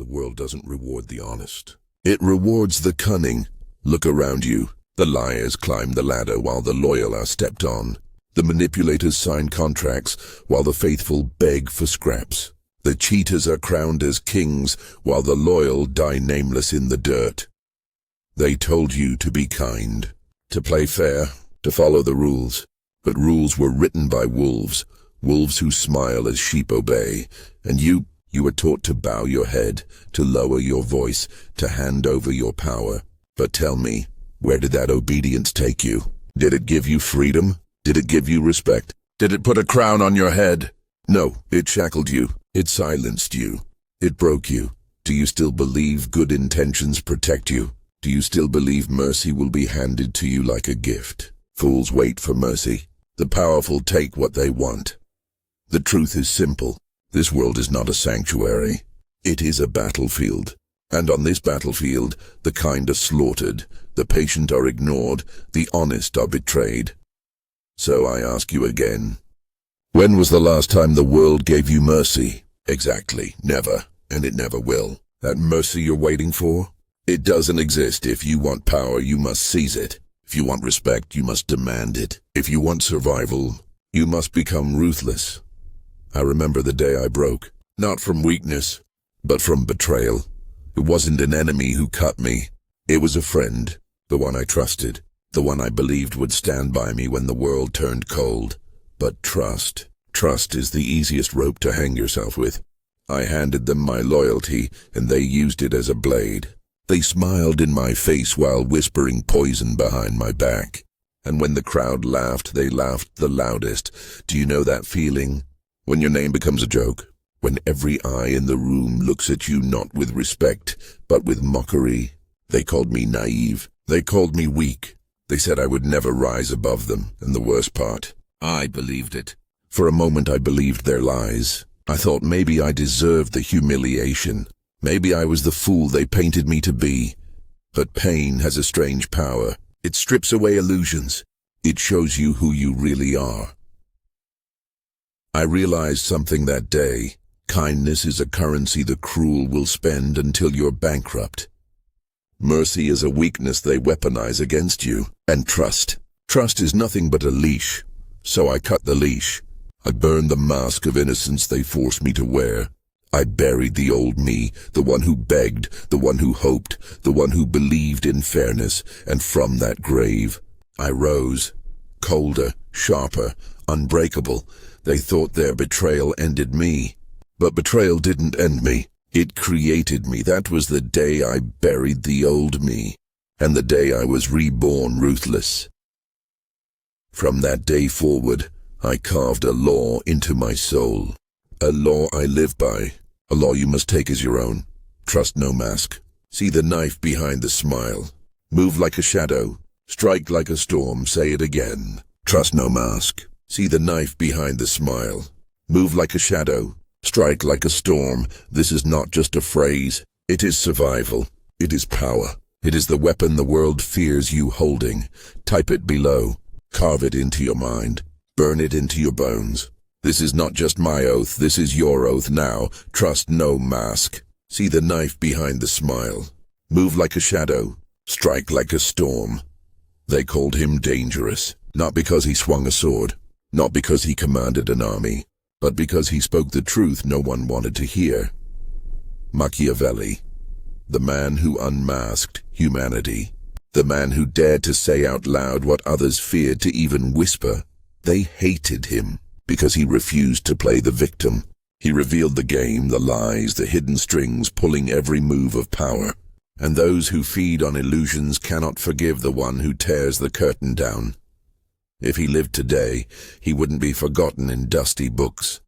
The world doesn't reward the honest. It rewards the cunning. Look around you. The liars climb the ladder while the loyal are stepped on. The manipulators sign contracts while the faithful beg for scraps. The cheaters are crowned as kings while the loyal die nameless in the dirt. They told you to be kind, to play fair, to follow the rules. But rules were written by wolves, wolves who smile as sheep obey. And you were taught to bow your head, to lower your voice, to hand over your power. But tell me, where did that obedience take you? Did it give you freedom? Did it give you respect? Did it put a crown on your head? No, it shackled you. It silenced you. It broke you. Do you still believe good intentions protect you? Do you still believe mercy will be handed to you like a gift? Fools wait for mercy. The powerful take what they want. The truth is simple. This world is not a sanctuary. It is a battlefield. And on this battlefield, the kind are slaughtered, the patient are ignored, the honest are betrayed. So I ask you again, when was the last time the world gave you mercy? Exactly, never, and it never will. That mercy you're waiting for? It doesn't exist. If you want power, you must seize it. If you want respect, you must demand it. If you want survival, you must become ruthless. I remember the day I broke, not from weakness, but from betrayal. It wasn't an enemy who cut me. It was a friend, the one I trusted, the one I believed would stand by me when the world turned cold. But trust is the easiest rope to hang yourself with. I handed them my loyalty, and they used it as a blade. They smiled in my face while whispering poison behind my back. And when the crowd laughed, they laughed the loudest. Do you know that feeling? When your name becomes a joke? When every eye in the room looks at you not with respect, but with mockery? They called me naive. They called me weak. They said I would never rise above them, and the worst part, I believed it. For a moment I believed their lies. I thought maybe I deserved the humiliation. Maybe I was the fool they painted me to be. But pain has a strange power. It strips away illusions. It shows you who you really are. I realized something that day. Kindness is a currency the cruel will spend until you're bankrupt. Mercy is a weakness they weaponize against you. And trust is nothing but a leash. So I cut the leash. I burned the mask of innocence they forced me to wear. I buried the old me, the one who begged, the one who hoped, the one who believed in fairness, and from that grave, I rose, colder, sharper, unbreakable. They thought their betrayal ended me. But betrayal didn't end me. It created me. That was the day I buried the old me, and the day I was reborn ruthless. From that day forward, I carved a law into my soul. A law I live by. A law you must take as your own. Trust no mask. See the knife behind the smile. Move like a shadow. Strike like a storm. Say it again. Trust no mask. See the knife behind the smile. Move like a shadow. Strike like a storm. This is not just a phrase. It is survival. It is power. It is the weapon the world fears you holding. Type it below. Carve it into your mind. Burn it into your bones. This is not just my oath, this is your oath now. Trust no mask. See the knife behind the smile. Move like a shadow. Strike like a storm. They called him dangerous, not because he swung a sword, not because he commanded an army, but because he spoke the truth no one wanted to hear. Machiavelli, the man who unmasked humanity, the man who dared to say out loud what others feared to even whisper. They hated him because he refused to play the victim. He revealed the game, the lies, the hidden strings pulling every move of power. And those who feed on illusions cannot forgive the one who tears the curtain down. If he lived today, he wouldn't be forgotten in dusty books.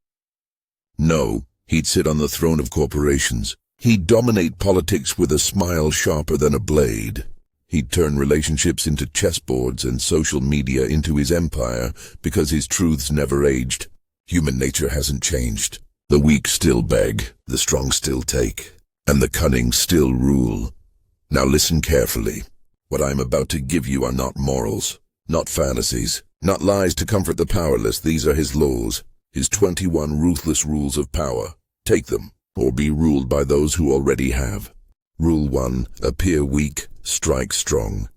No, he'd sit on the throne of corporations. He'd dominate politics with a smile sharper than a blade. He'd turn relationships into chessboards and social media into his empire because his truths never aged. Human nature hasn't changed. The weak still beg, the strong still take, and the cunning still rule. Now listen carefully. What I'm about to give you are not morals, not fantasies, not lies to comfort the powerless. These are his laws, his 21 ruthless rules of power. Take them, or be ruled by those who already have. Rule 1. Appear weak, strike strong.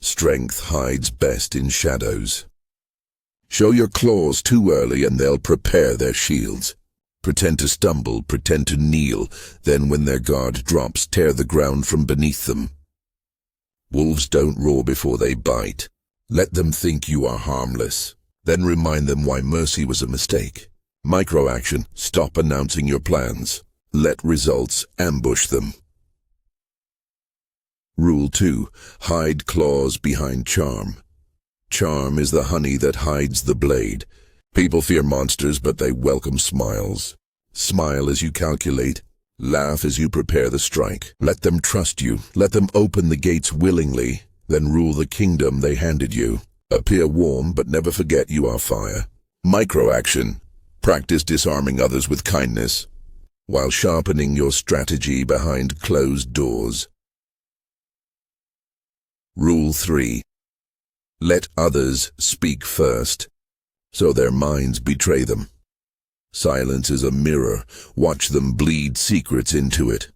Strength hides best in shadows. Show your claws too early and they'll prepare their shields. Pretend to stumble, pretend to kneel, then when their guard drops, tear the ground from beneath them. Wolves don't roar before they bite. Let them think you are harmless. Then remind them why mercy was a mistake. Microaction, stop announcing your plans. Let results ambush them. Rule 2. Hide claws behind charm. Charm is the honey that hides the blade. People fear monsters, but they welcome smiles. Smile as you calculate. Laugh as you prepare the strike. Let them trust you. Let them open the gates willingly, then rule the kingdom they handed you. Appear warm, but never forget you are fire. Microaction. Practice disarming others with kindness, while sharpening your strategy behind closed doors. Rule 3. Let others speak first, so their minds betray them. Silence is a mirror. Watch them bleed secrets into it.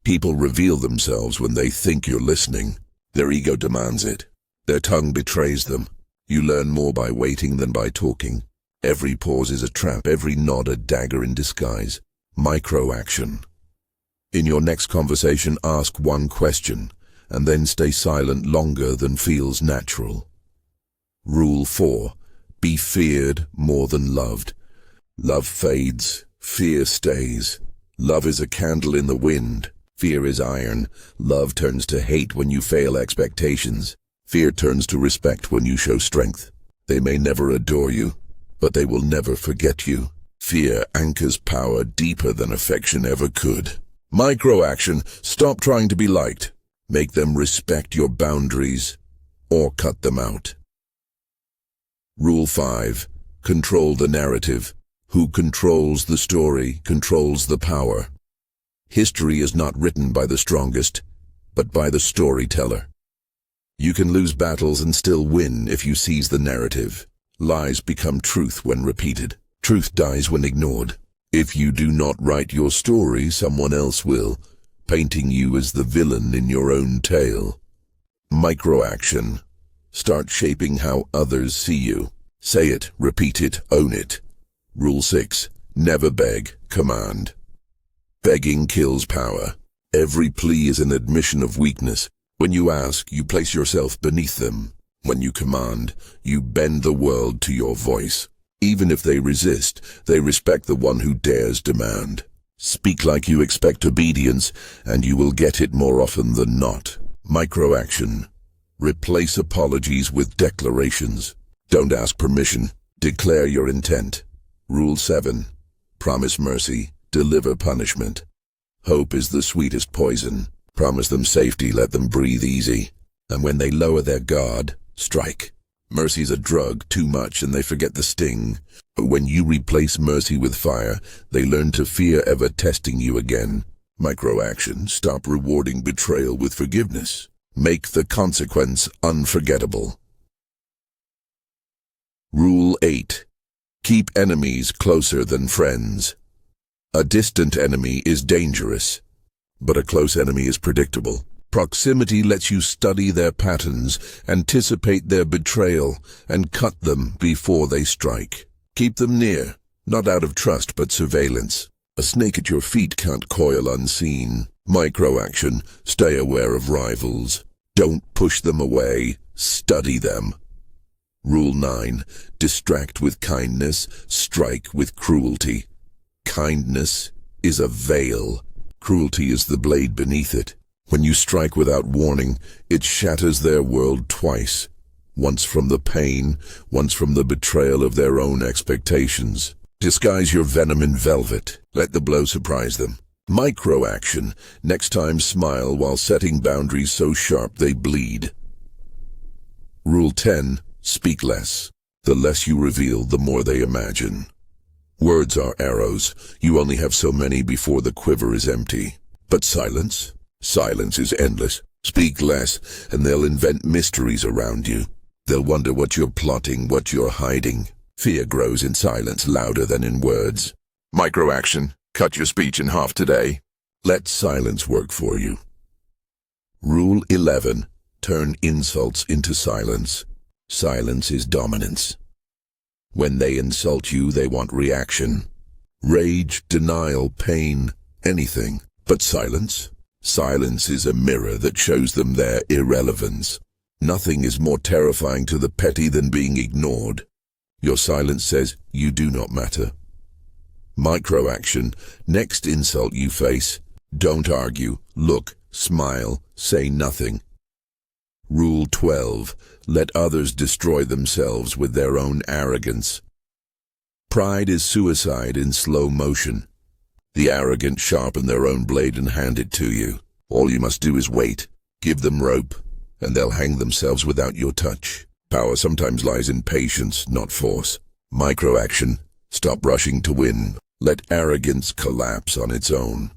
People reveal themselves when they think you're listening. Their ego demands it. Their tongue betrays them. You learn more by waiting than by talking. Every pause is a trap, every nod a dagger in disguise. Microaction. In your next conversation, ask one question, and then stay silent longer than feels natural. Rule 4. Be feared more than loved. Love fades, fear stays. Love is a candle in the wind. Fear is iron. Love turns to hate when you fail expectations. Fear turns to respect when you show strength. They may never adore you, but they will never forget you. Fear anchors power deeper than affection ever could. Microaction. Stop trying to be liked. Make them respect your boundaries, or cut them out. Rule 5. Control the narrative. Who controls the story controls the power. History is not written by the strongest, but by the storyteller. You can lose battles and still win if you seize the narrative. Lies become truth when repeated. Truth dies when ignored. If you do not write your story, someone else will, painting you as the villain in your own tale. Microaction. Start shaping how others see you. Say it, repeat it, own it. Rule 6. Never beg, command. Begging kills power. Every plea is an admission of weakness. When you ask, you place yourself beneath them. When you command, you bend the world to your voice. Even if they resist, they respect the one who dares demand. Speak like you expect obedience, and you will get it more often than not. Microaction. Replace apologies with declarations. Don't ask permission. Declare your intent. Rule 7. Promise mercy. Deliver punishment. Hope is the sweetest poison. Promise them safety, let them breathe easy. And when they lower their guard, strike. Mercy's a drug, too much, and they forget the sting. But when you replace mercy with fire, they learn to fear ever testing you again. Microaction. Stop rewarding betrayal with forgiveness. Make the consequence unforgettable. Rule 8. Keep enemies closer than friends. A distant enemy is dangerous, but a close enemy is predictable. Proximity lets you study their patterns, anticipate their betrayal, and cut them before they strike. Keep them near, not out of trust but surveillance. A snake at your feet can't coil unseen. Microaction. Stay aware of rivals. Don't push them away. Study them. Rule 9. Distract with kindness, strike with cruelty. Kindness is a veil. Cruelty is the blade beneath it. When you strike without warning, it shatters their world twice. Once from the pain, once from the betrayal of their own expectations. Disguise your venom in velvet. Let the blow surprise them. Microaction. Next time smile while setting boundaries so sharp they bleed. Rule 10. Speak less. The less you reveal, the more they imagine. Words are arrows. You only have so many before the quiver is empty. But silence? Silence is endless. Speak less, and they'll invent mysteries around you. They'll wonder what you're plotting, what you're hiding. Fear grows in silence louder than in words. Microaction. Cut your speech in half today. Let silence work for you. Rule 11. Turn insults into silence. Silence is dominance. When they insult you, they want reaction. Rage, denial, pain, anything. But silence? Silence is a mirror that shows them their irrelevance. Nothing is more terrifying to the petty than being ignored. Your silence says, you do not matter. Microaction. Next insult you face. Don't argue. Look, smile, say nothing. Rule 12. Let others destroy themselves with their own arrogance. Pride is suicide in slow motion. The arrogant sharpen their own blade and hand it to you. All you must do is wait. Give them rope, and they'll hang themselves without your touch. Power sometimes lies in patience, not force. Microaction. Stop rushing to win. Let arrogance collapse on its own.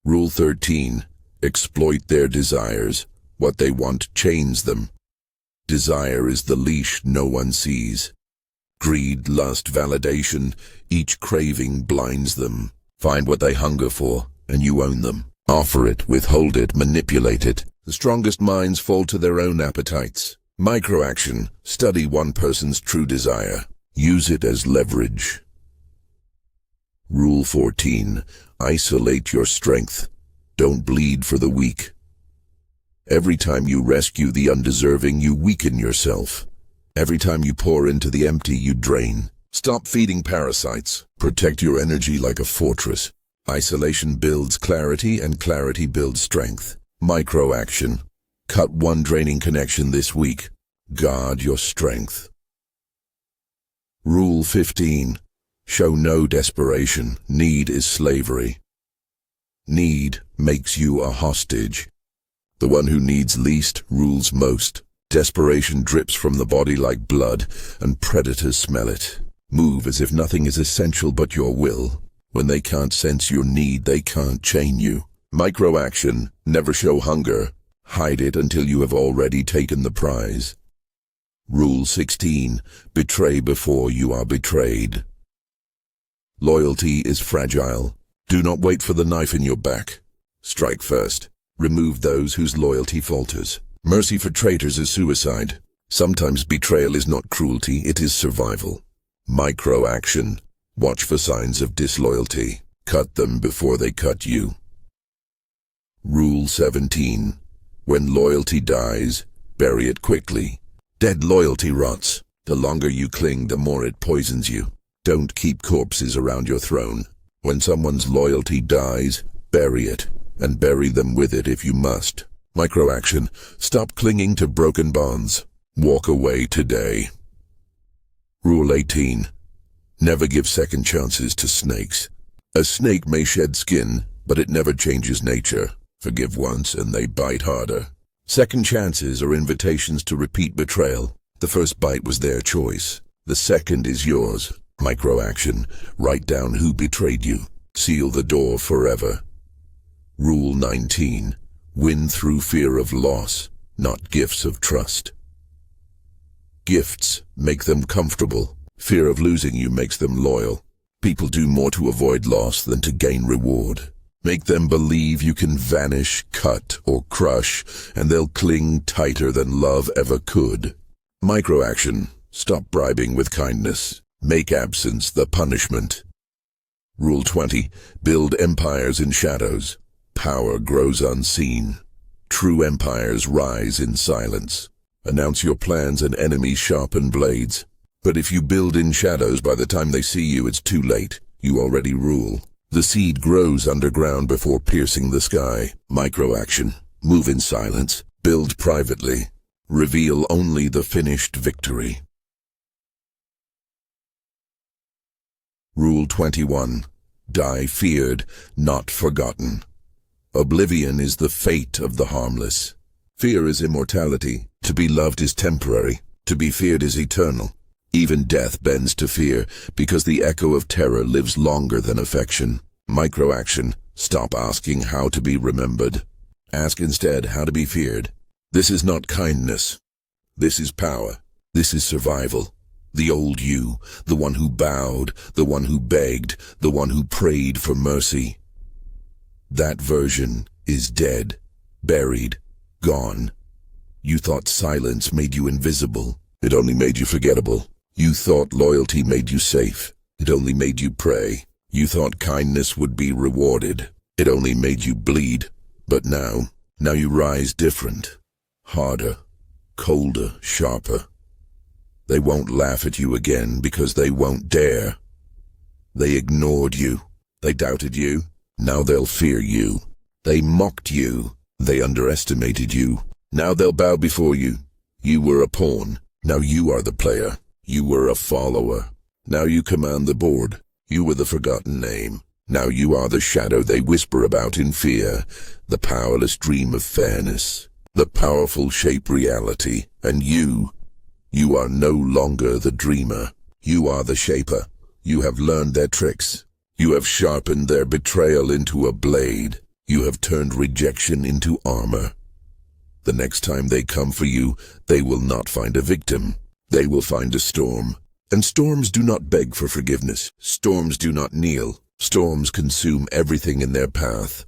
Rule 13. Exploit their desires. What they want chains them. Desire is the leash no one sees. Greed, lust, validation, each craving blinds them. Find what they hunger for, and you own them. Offer it, withhold it, manipulate it. The strongest minds fall to their own appetites. Microaction. Study one person's true desire. Use it as leverage. Rule 14. Isolate your strength. Don't bleed for the weak. Every time you rescue the undeserving, you weaken yourself. Every time you pour into the empty, you drain. Stop feeding parasites. Protect your energy like a fortress. Isolation builds clarity, and clarity builds strength. Microaction. Cut one draining connection this week. Guard your strength. Rule 15. Show no desperation. Need is slavery. Need makes you a hostage. The one who needs least rules most. Desperation drips from the body like blood, and predators smell it. Move as if nothing is essential but your will. When they can't sense your need, they can't chain you. Microaction. Never show hunger. Hide it until you have already taken the prize. Rule 16. Betray before you are betrayed. Loyalty is fragile. Do not wait for the knife in your back. Strike first. Remove those whose loyalty falters. Mercy for traitors is suicide. Sometimes betrayal is not cruelty, it is survival. Microaction. Watch for signs of disloyalty. Cut them before they cut you. Rule 17. When loyalty dies, bury it quickly. Dead loyalty rots. The longer you cling, the more it poisons you. Don't keep corpses around your throne. When someone's loyalty dies, bury it, and bury them with it if you must. Microaction. Stop clinging to broken bonds. Walk away today. Rule 18. Never give second chances to snakes. A snake may shed skin, but it never changes nature. Forgive once and they bite harder. Second chances are invitations to repeat betrayal. The first bite was their choice. The second is yours. Microaction. Write down who betrayed you. Seal the door forever. Rule 19. Win through fear of loss, not gifts of trust. Gifts make them comfortable. Fear of losing you makes them loyal. People do more to avoid loss than to gain reward. Make them believe you can vanish, cut, or crush, and they'll cling tighter than love ever could. Microaction. Stop bribing with kindness. Make absence the punishment. Rule 20. Build empires in shadows. Power grows unseen. True empires rise in silence. Announce your plans and enemies sharpen blades. But if you build in shadows, by the time they see you, it's too late. You already rule. The seed grows underground before piercing the sky. Microaction. Move in silence. Build privately. Reveal only the finished victory. Rule 21. Die feared, not forgotten. Oblivion is the fate of the harmless. Fear is immortality. To be loved is temporary. To be feared is eternal. Even death bends to fear, because the echo of terror lives longer than affection. Microaction. Stop asking how to be remembered. Ask instead how to be feared. This is not kindness. This is power. This is survival. The old you, the one who bowed, the one who begged, the one who prayed for mercy. That version is dead, buried, gone. You thought silence made you invisible. It only made you forgettable. You thought loyalty made you safe. It only made you pray. You thought kindness would be rewarded. It only made you bleed. But now you rise different. Harder, colder, sharper. They won't laugh at you again because they won't dare. They ignored you. They doubted you. Now they'll fear you. They mocked you. They underestimated you. Now they'll bow before you. You were a pawn. Now you are the player. You were a follower. Now you command the board. You were the forgotten name. Now you are the shadow they whisper about in fear, the powerless dream of fairness, the powerful shape reality. And you are no longer the dreamer. You are the shaper. You have learned their tricks. You have sharpened their betrayal into a blade. You have turned rejection into armor. The next time they come for you, they will not find a victim. They will find a storm. And storms do not beg for forgiveness. Storms do not kneel. Storms consume everything in their path.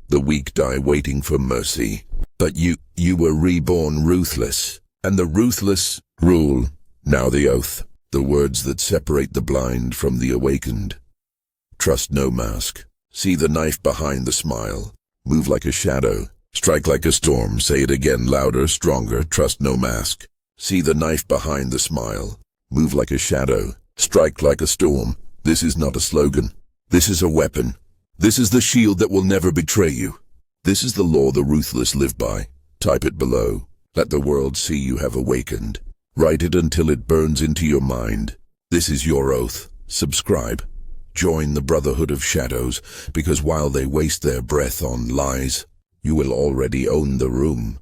The weak die waiting for mercy. But you were reborn ruthless. And the ruthless rule. Now the oath. The words that separate the blind from the awakened. Trust no mask. See the knife behind the smile. Move like a shadow. Strike like a storm. Say it again, louder, stronger. Trust no mask. See the knife behind the smile. Move like a shadow. Strike like a storm. This is not a slogan. This is a weapon. This is the shield that will never betray you. This is the law the ruthless live by. Type it below. Let the world see you have awakened. Write it until it burns into your mind. This is your oath. Subscribe. Join the Brotherhood of Shadows, because while they waste their breath on lies, you will already own the room.